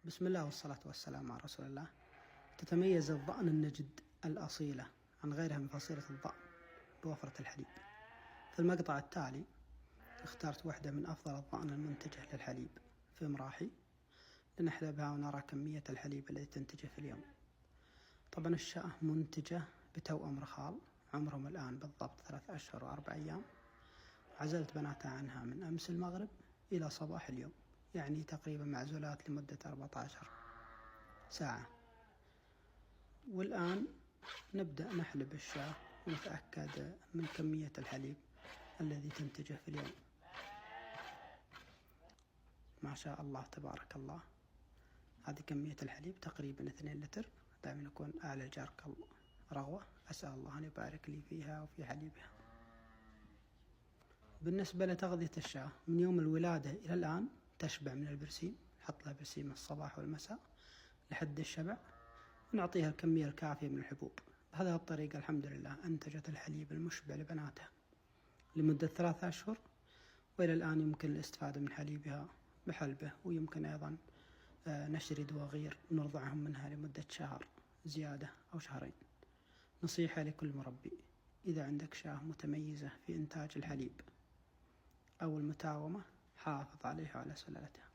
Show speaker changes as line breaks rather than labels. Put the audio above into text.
بسم الله والصلاة والسلام على رسول الله. تتميز الضأن النجد الأصيلة عن غيرها من فصيلة الضأن بوفرة الحليب. في المقطع التالي اخترت واحدة من أفضل الضأن المنتجة للحليب في مراحي لنحلبها ونرى كمية الحليب التي تنتجه في اليوم. طبعا الشاة منتجة بتوأم رخال عمرهم الآن بالضبط 3 أشهر و4 أيام. عزلت بناتها عنها من أمس المغرب إلى صباح اليوم، يعني تقريبا معزولات لمدة 14 ساعة. والآن نبدأ نحلب الشاة ونتأكد من كمية الحليب الذي تنتجه في اليوم. ما شاء الله تبارك الله، هذه كمية الحليب تقريبا 2 لتر. دائما يكون أعلى جرك رغوة، أسأل الله أن يبارك لي فيها وفي حليبها. بالنسبة لتغذية الشاة، من يوم الولادة إلى الآن تشبع من البرسيم، نحط لها برسيم الصباح والمساء لحد الشبع، ونعطيها الكمية الكافية من الحبوب. بهذه الطريقة الحمد لله أنتجت الحليب المشبع لبناتها لمدة 3 أشهر، وإلى الآن يمكن الاستفادة من حليبها بحلبه، ويمكن أيضا نشتري دواغير ونرضعهم منها لمدة شهر زيادة أو شهرين. نصيحة لكل مربي: إذا عندك شاة متميزة في إنتاج الحليب أو المتاومة، حافظ عليها وعلى سلالتها.